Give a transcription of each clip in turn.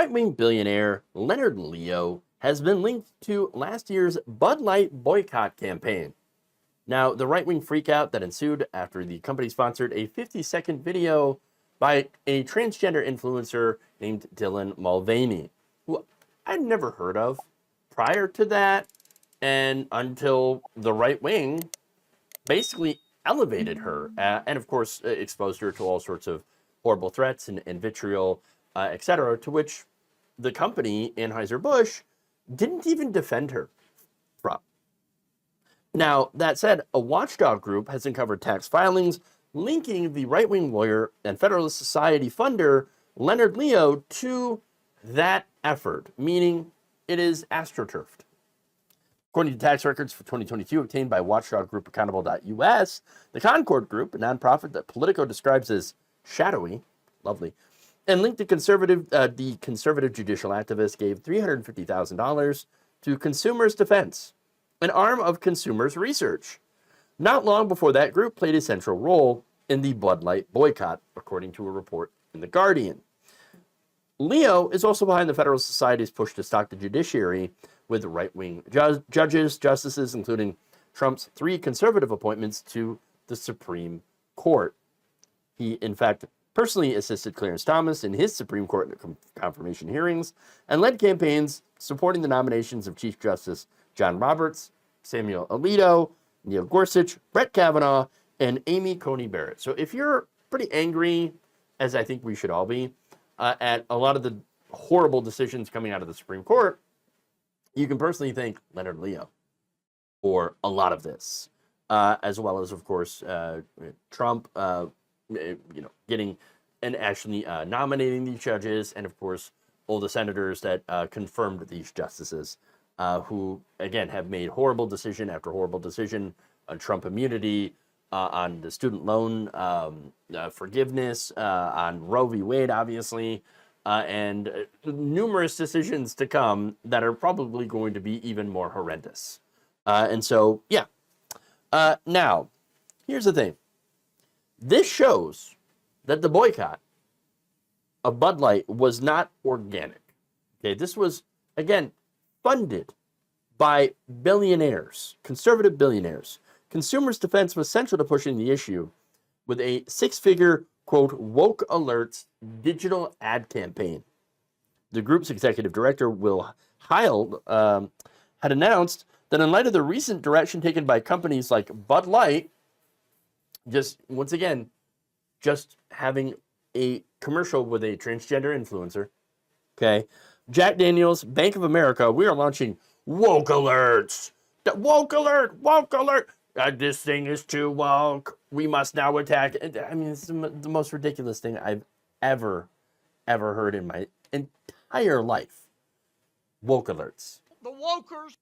Right-wing billionaire Leonard Leo has been linked to last year's Bud Light boycott campaign. Now, the right-wing freakout that ensued after the company sponsored a 50-second video by a transgender influencer named Dylan Mulvaney, who I'd never heard of prior to that, and until the right wing basically elevated her and, of course, exposed her to all sorts of horrible threats and vitriol, etc., to which the company, Anheuser-Busch, didn't even defend her from. Now, that said, a watchdog group has uncovered tax filings linking the right-wing lawyer and Federalist Society funder Leonard Leo to that effort, meaning it is astroturfed. According to tax records for 2022 obtained by watchdog group Accountable.us, the Concord Group, a nonprofit that Politico describes as shadowy, lovely, and linked to the conservative judicial activist, gave $350,000 to Consumers Defense, an arm of Consumers Research. Not long before that group played a central role in the Bud Light boycott, according to a report in The Guardian. Leo is also behind the Federalist Society's push to stock the judiciary with right-wing judges, justices, including Trump's 3 conservative appointments to the Supreme Court. He, in fact, personally assisted Clarence Thomas in his Supreme Court confirmation hearings and led campaigns supporting the nominations of Chief Justice John Roberts, Samuel Alito, Neil Gorsuch, Brett Kavanaugh, and Amy Coney Barrett. So if you're pretty angry, as I think we should all be, at a lot of the horrible decisions coming out of the Supreme Court, you can personally thank Leonard Leo for a lot of this, as well as, of course, Trump, getting and actually nominating these judges, and of course, all the senators that confirmed these justices, who again have made horrible decision after horrible decision on Trump immunity, on the student loan forgiveness, on Roe v. Wade, obviously, and numerous decisions to come that are probably going to be even more horrendous. And so, yeah. Now, here's the thing. This shows that the boycott of Bud Light was not organic. Okay, this was, again, funded by billionaires, conservative billionaires. Consumers Defense was central to pushing the issue with a 6-figure, quote, woke alerts digital ad campaign. The group's executive director, Will Heil, had announced that in light of the recent direction taken by companies like Bud Light, just having a commercial with a transgender influencer, okay, Jack Daniels, Bank of America, we are launching woke alerts. Woke alert, woke alert. This thing is too woke. We must now attack. I mean, it's the most ridiculous thing I've ever heard in my entire life. Woke alerts. The wokers,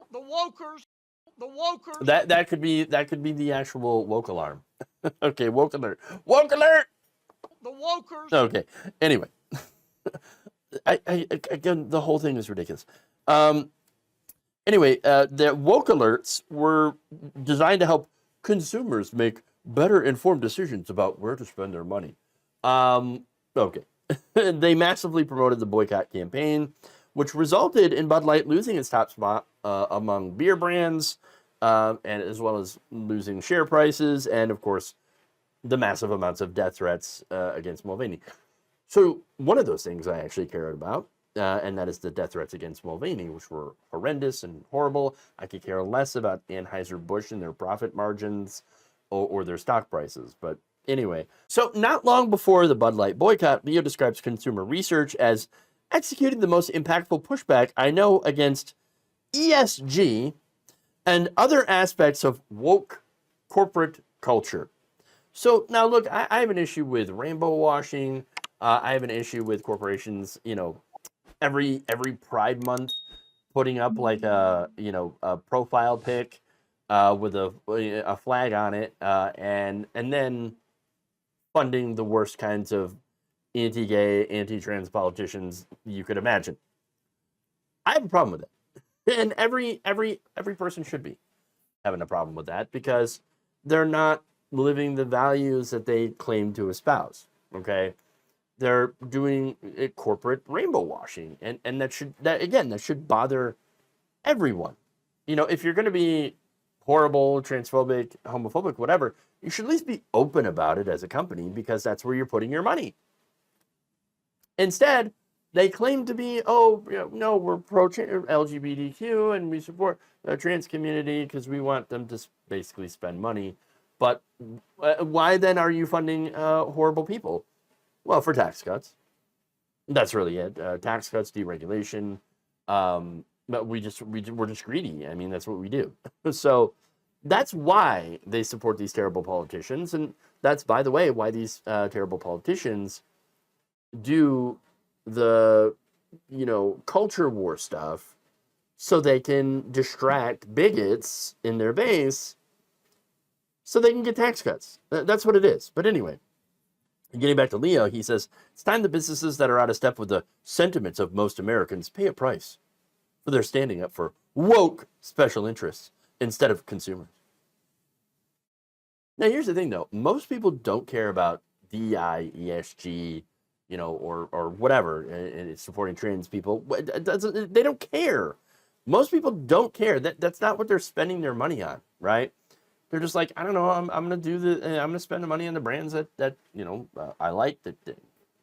the wokers, the wokers. That could be the actual woke alarm. Okay, woke alert. Woke alert. The wokers. Okay. Anyway, again, the whole thing is ridiculous. Anyway, the woke alerts were designed to help consumers make better informed decisions about where to spend their money. Okay. They massively promoted the boycott campaign, which resulted in Bud Light losing its top spot among beer brands, and as well as losing share prices, and of course, the massive amounts of death threats against Mulvaney. So one of those things I actually cared about, and that is the death threats against Mulvaney, which were horrendous and horrible. I could care less about Anheuser-Busch and their profit margins or their stock prices. But anyway, so not long before the Bud Light boycott, Leo describes Consumer Research as executing the most impactful pushback I know against ESG and other aspects of woke corporate culture. So now look, I have an issue with rainbow washing. I have an issue with corporations, every Pride Month putting up like a profile pic with a flag on it, and then funding the worst kinds of anti-gay, anti-trans politicians you could imagine. I have a problem with it, and every person should be having a problem with that, because they're not living the values that they claim to espouse. Okay, they're doing corporate rainbow washing, and that should bother everyone. You know, if you're going to be horrible, transphobic, homophobic, whatever, you should at least be open about it as a company, because that's where you're putting your money. Instead, they claim to be, oh, no, we're pro LGBTQ and we support the trans community because we want them to basically spend money. But why then are you funding horrible people? Well, for tax cuts. That's really it. Tax cuts, deregulation. But we're just greedy. I mean, that's what we do. So that's why they support these terrible politicians. And that's, by the way, why these terrible politicians do the, culture war stuff, so they can distract bigots in their base so they can get tax cuts. That's what it is. But anyway, getting back to Leo, he says, it's time the businesses that are out of step with the sentiments of most Americans pay a price for their standing up for woke special interests instead of consumers. Now, here's the thing, though. Most people don't care about DEI, ESG, or whatever, and supporting trans people. They don't care. Most people don't care. That's not what they're spending their money on, right? They're just like, I don't know, I'm gonna I'm gonna spend the money on the brands that I like, that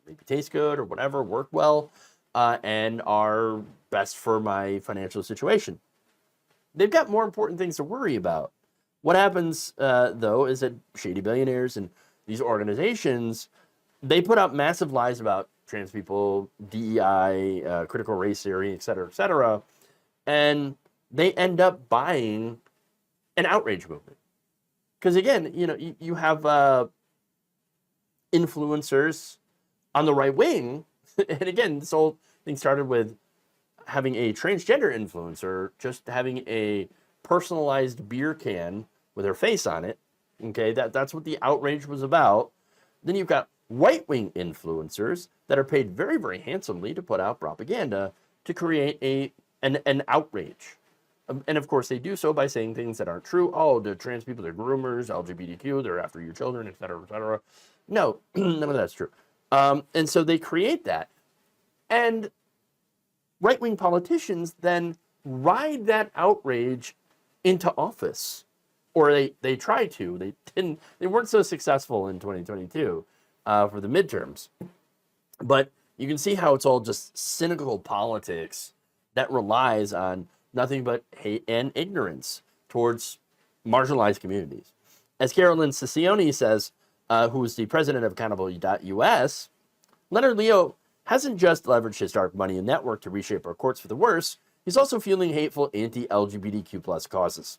maybe taste good or whatever, work well, and are best for my financial situation. They've got more important things to worry about. What happens, though, is that shady billionaires and these organizations, they put out massive lies about trans people, DEI, critical race theory, et cetera, and they end up buying an outrage movement. Because again, you have influencers on the right wing, and again, this whole thing started with having a transgender influencer just having a personalized beer can with her face on it. Okay, that's what the outrage was about. Then you've got right-wing influencers that are paid very, very handsomely to put out propaganda to create an outrage. And of course, they do so by saying things that aren't true. Oh, the trans people, they're groomers, LGBTQ, they're after your children, et cetera, et cetera. No, none of that's true. And so they create that. And right-wing politicians then ride that outrage into office. Or they tried to. They weren't so successful in 2022 for the midterms. But you can see how it's all just cynical politics that relies on nothing but hate and ignorance towards marginalized communities. As Carolyn Ciccione says, who is the president of Accountability.us, Leonard Leo hasn't just leveraged his dark money and network to reshape our courts for the worse, he's also fueling hateful anti-LGBTQ plus causes.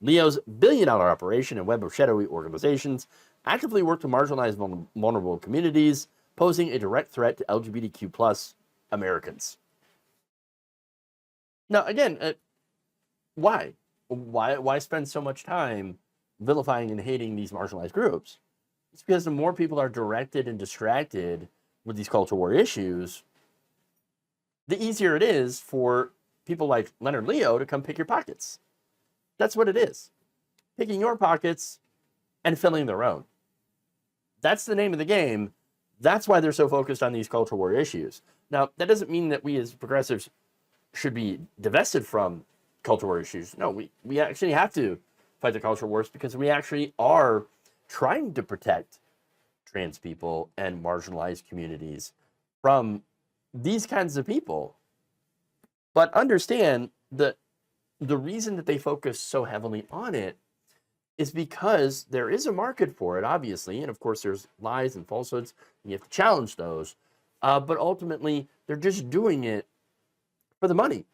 Leo's billion-dollar operation and web of shadowy organizations actively work to marginalize vulnerable communities, posing a direct threat to LGBTQ plus Americans. Now, again, why? Why spend so much time vilifying and hating these marginalized groups? It's because the more people are directed and distracted with these culture war issues, the easier it is for people like Leonard Leo to come pick your pockets. That's what it is. Picking your pockets and filling their own. That's the name of the game. That's why they're so focused on these culture war issues. Now, that doesn't mean that we as progressives should be divested from culture war issues. No, we actually have to fight the culture wars because we actually are trying to protect trans people and marginalized communities from these kinds of people. But understand that the reason that they focus so heavily on it is because there is a market for it, obviously. And of course, there's lies and falsehoods, and you have to challenge those. But ultimately, they're just doing it for the money.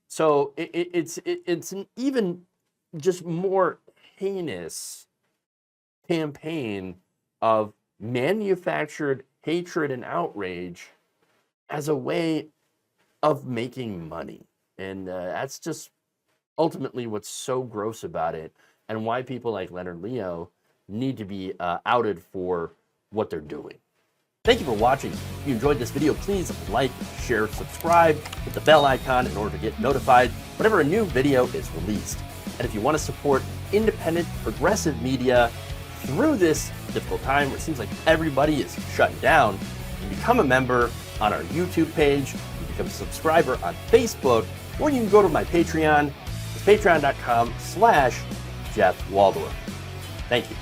So it's an even just more heinous campaign of manufactured hatred and outrage as a way of making money. And that's just ultimately what's so gross about it, and why people like Leonard Leo need to be outed for what they're doing. Thank you for watching. If you enjoyed this video, please like, share, subscribe, hit the bell icon in order to get notified whenever a new video is released. And if you want to support independent, progressive media through this difficult time where it seems like everybody is shutting down, you become a member on our YouTube page, you become a subscriber on Facebook, or you can go to my Patreon. It's patreon.com/Jeff Waldorf. Thank you.